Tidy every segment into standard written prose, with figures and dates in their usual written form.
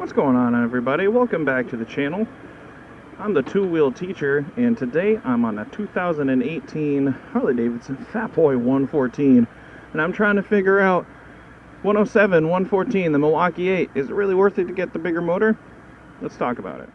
What's going on, everybody? Welcome back to the channel. I'm the two-wheel teacher, and today I'm on a 2018 Harley-Davidson Fat Boy 114, and I'm trying to figure out 107, 114, the Milwaukee 8. Is it really worth it to get the bigger motor? Let's talk about it.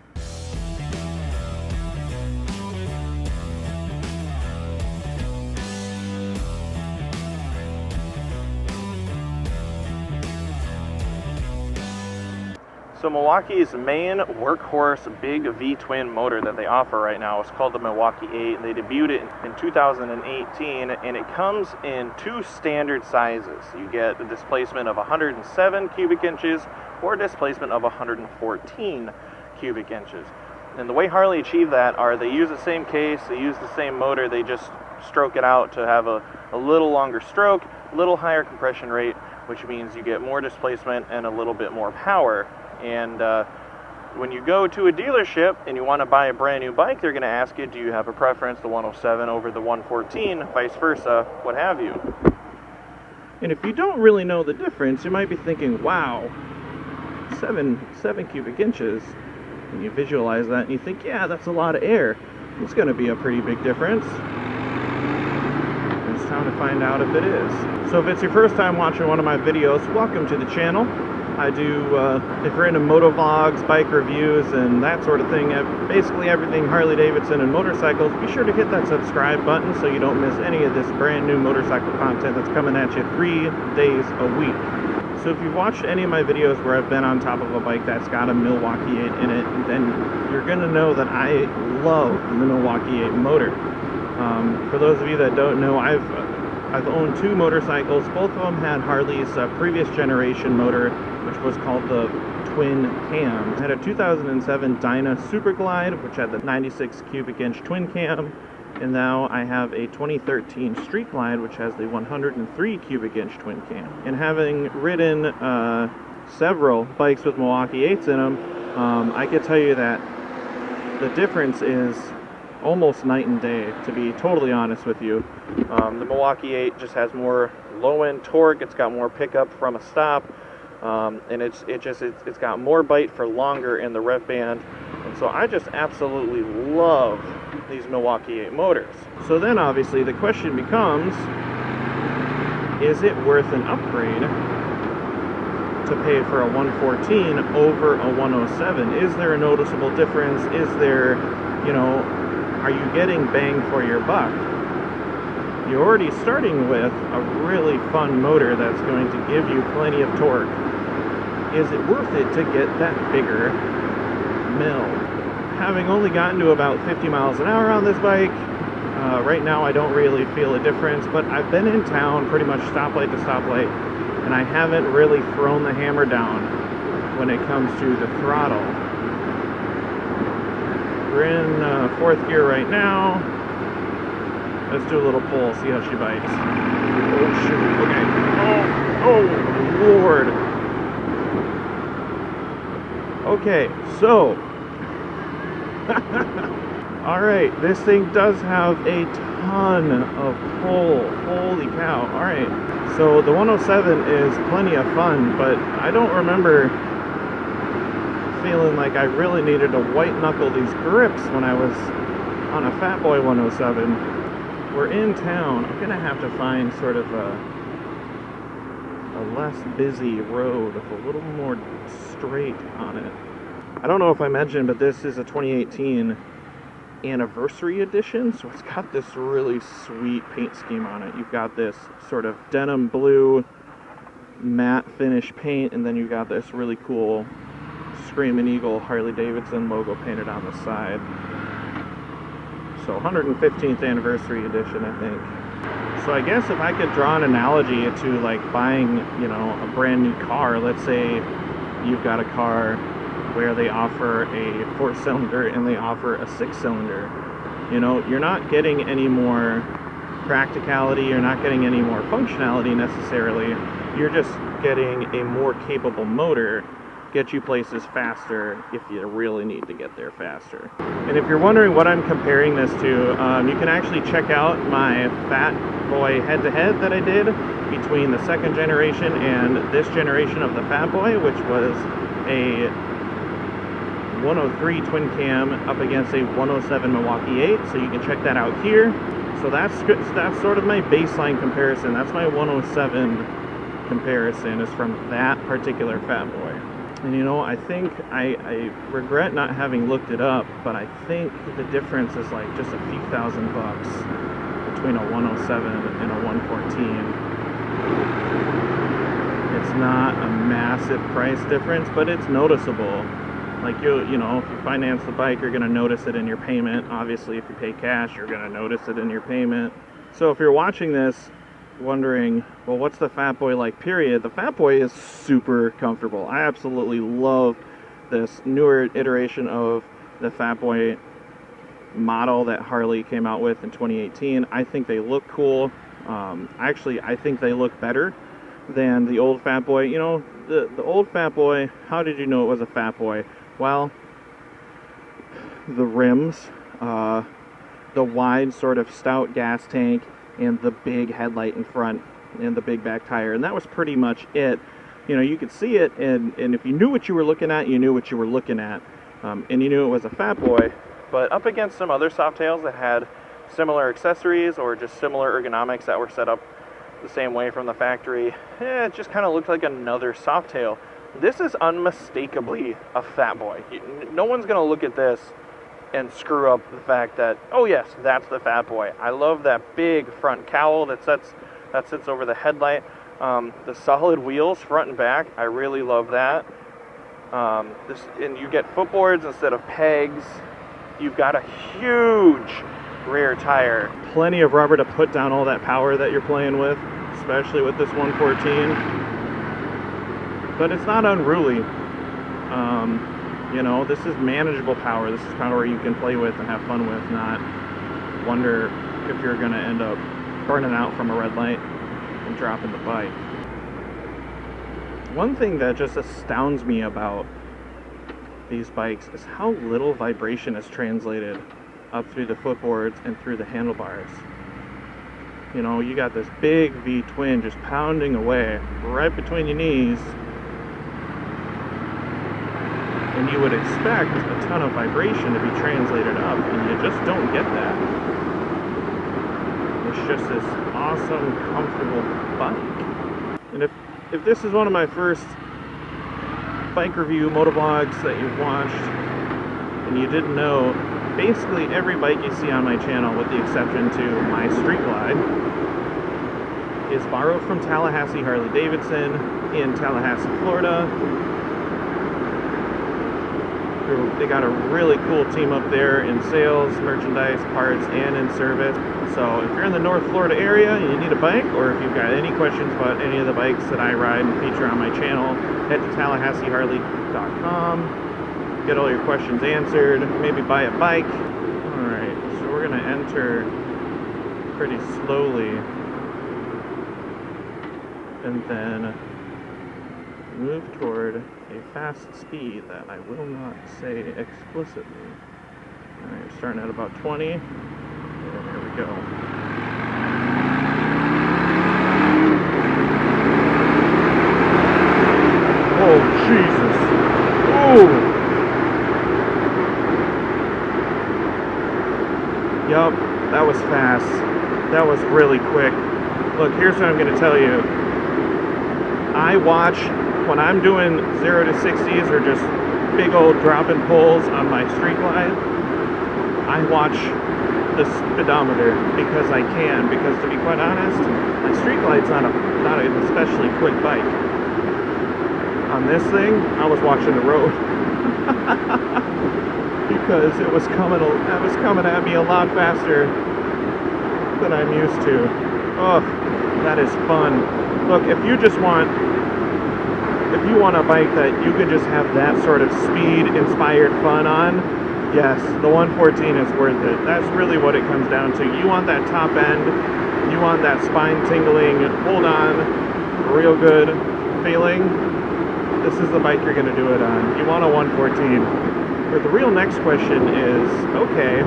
So Milwaukee's main workhorse big V-twin motor that they offer right now is called the Milwaukee 8. They debuted it in 2018, and it comes in two standard sizes. You get a displacement of 107 cubic inches or a displacement of 114 cubic inches. And the way Harley achieved that are they use the same case, they use the same motor, they just stroke it out to have a little longer stroke, a little higher compression rate, which means you get more displacement and a little bit more power. And when you go to a dealership and you want to buy a brand new bike, they're going to ask you, do you have a preference, the 107 over the 114, vice versa, what have you. And if you don't really know the difference, you might be thinking, wow, 7 cubic inches. And you visualize that and you think, yeah, that's a lot of air. It's going to be a pretty big difference. And it's time to find out if it is. So if it's your first time watching one of my videos, welcome to the channel. I do, if you're into motovlogs, bike reviews, and that sort of thing, basically everything Harley-Davidson and motorcycles, be sure to hit that subscribe button so you don't miss any of this brand new motorcycle content that's coming at you 3 days a week. So if you've watched any of my videos where I've been on top of a bike that's got a Milwaukee 8 in it, then you're going to know that I love the Milwaukee 8 motor. For those of you that don't know, I've owned two motorcycles. Both of them had Harley's previous generation motor, which was called the twin cam. I had a 2007 Dyna Super Glide, which had the 96 cubic inch twin cam, and now I have a 2013 Street Glide, which has the 103 cubic inch twin cam. And having ridden several bikes with Milwaukee 8s in them, I can tell you that the difference is almost night and day, to be totally honest with you. The Milwaukee 8 just has more low-end torque, it's got more pickup from a stop, and it's got more bite for longer in the rev band, and so I just absolutely love these Milwaukee 8 motors. So then obviously the question becomes, is it worth an upgrade to pay for a 114 over a 107? Is there a noticeable difference? Is there, are you getting bang for your buck? You're already starting with a really fun motor that's going to give you plenty of torque. Is it worth it to get that bigger mill? Having only gotten to about 50 miles an hour on this bike, right now I don't really feel a difference, but I've been in town pretty much stoplight to stoplight, and I haven't really thrown the hammer down when it comes to the throttle. We're in 4th gear right now. Let's do a little pull, see how she bites. Oh shoot, okay. Oh Lord. Okay, so. Alright, this thing does have a ton of pull. Holy cow. Alright, so the 107 is plenty of fun, but I don't remember feeling like I really needed to white knuckle these grips when I was on a Fat Boy 107. We're in town. I'm gonna have to find sort of a less busy road with a little more straight on it. I don't know if I mentioned, but this is a 2018 anniversary edition, so it's got this really sweet paint scheme on it. You've got this sort of denim blue matte finish paint, and then you've got this really cool Screaming Eagle Harley-Davidson logo painted on the side. So 115th anniversary edition, I think. So I guess if I could draw an analogy to like buying, a brand new car, let's say you've got a car where they offer a 4-cylinder and they offer a 6-cylinder. You're not getting any more practicality, you're not getting any more functionality necessarily, you're just getting a more capable motor, get you places faster if you really need to get there faster. And if you're wondering what I'm comparing this to, you can actually check out my Fat Boy head-to-head that I did between the second generation and this generation of the Fat Boy, which was a 103 twin cam up against a 107 Milwaukee 8, so you can check that out here. So that's sort of my baseline comparison. That's my 107 comparison, is from that particular Fat Boy. And you know, I think I regret not having looked it up, but I think the difference is like just a few $1,000 between a 107 and a 114. It's not a massive price difference, but it's noticeable. Like you know, if you finance the bike, you're gonna notice it in your payment. Obviously, if you pay cash, you're gonna notice it in your payment. So if you're watching this wondering, well, what's the Fat Boy like, period? The Fat Boy is super comfortable. I absolutely love this newer iteration of the Fat Boy model that Harley came out with in 2018. I think they look cool. Actually, I think they look better than the old Fat Boy. You know, the old Fat Boy, how did you know it was a Fat Boy? Well, the rims, the wide sort of stout gas tank, and the big headlight in front, and the big back tire, and that was pretty much it. You know, you could see it, and if you knew what you were looking at, you knew what you were looking at, and you knew it was a Fat Boy. But up against some other Softails that had similar accessories or just similar ergonomics that were set up the same way from the factory, it just kind of looked like another Softail. This is unmistakably a Fat Boy. No one's gonna look at this and screw up the fact that, oh yes, that's the Fat Boy. I love that big front cowl that sits over the headlight. The solid wheels, front and back, I really love that. And you get footboards instead of pegs. You've got a huge rear tire. Plenty of rubber to put down all that power that you're playing with, especially with this 114. But it's not unruly. You know, this is manageable power. This is power you can play with and have fun with, not wonder if you're going to end up burning out from a red light and dropping the bike. One thing that just astounds me about these bikes is how little vibration is translated up through the footboards and through the handlebars. You know, you got this big V-twin just pounding away right between your knees, and you would expect a ton of vibration to be translated up, and you just don't get that. It's just this awesome, comfortable bike. And if this is one of my first bike review motovlogs that you've watched, and you didn't know, basically every bike you see on my channel, with the exception to my Street Glide, is borrowed from Tallahassee Harley-Davidson in Tallahassee, Florida. They got a really cool team up there in sales, merchandise, parts, and in service. So if you're in the North Florida area and you need a bike, or if you've got any questions about any of the bikes that I ride and feature on my channel, head to TallahasseeHarley.com, get all your questions answered, maybe buy a bike. Alright, so we're going to enter pretty slowly, and then move toward a fast speed that I will not say explicitly. Alright, starting at about 20, and here we go. Oh, Jesus! Oh! Yup, that was fast. That was really quick. Look, here's what I'm going to tell you. I watch, when I'm doing 0 to 60s or just big old drop and pulls on my Street Glide, I watch the speedometer because I can. Because to be quite honest, my Street Glide's not an especially quick bike. On this thing, I was watching the road because it was coming at me a lot faster than I'm used to. Oh, that is fun. Look, if you want a bike that you can just have that sort of speed-inspired fun on, yes, the 114 is worth it. That's really what it comes down to. You want that top end, you want that spine-tingling, hold on, real good feeling, this is the bike you're going to do it on. You want a 114. But the real next question is, okay,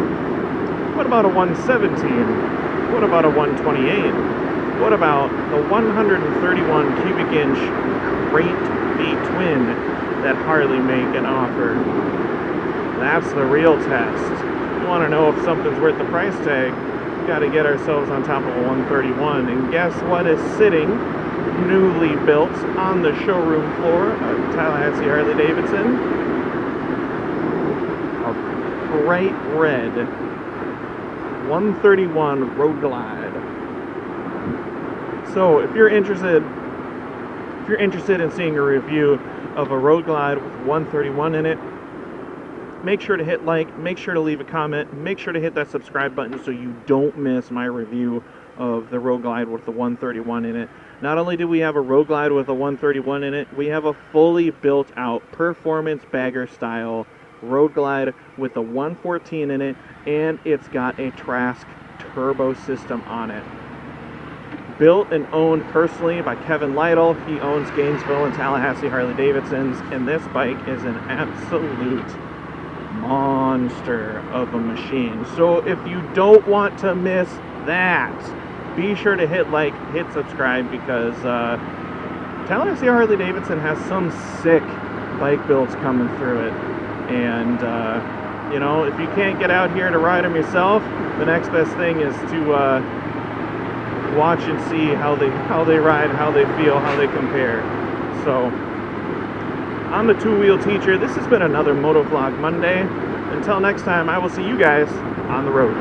what about a 117? What about a 128? What about the 131 cubic inch crate V-twin that Harley make and offer? That's the real test. You want to know if something's worth the price tag, we got to get ourselves on top of a 131. And guess what is sitting newly built on the showroom floor of Tallahassee Harley-Davidson? A bright red 131 Road Glide. So if you're interested in seeing a review of a Road Glide with 131 in it, make sure to hit like, make sure to leave a comment, make sure to hit that subscribe button so you don't miss my review of the Road Glide with the 131 in it. Not only do we have a Road Glide with a 131 in it, we have a fully built out performance bagger style Road Glide with a 114 in it, and it's got a Trask turbo system on it. Built and owned personally by Kevin Lytle. He owns Gainesville and Tallahassee Harley-Davidsons, and this bike is an absolute monster of a machine. So if you don't want to miss that, be sure to hit like, hit subscribe, because Tallahassee Harley-Davidson has some sick bike builds coming through it. And you know, if you can't get out here to ride them yourself, the next best thing is to watch and see how they ride, how they feel, how they compare. So I'm the two-wheel teacher. This has been another Motovlog Monday. Until next time, I will see you guys on the road.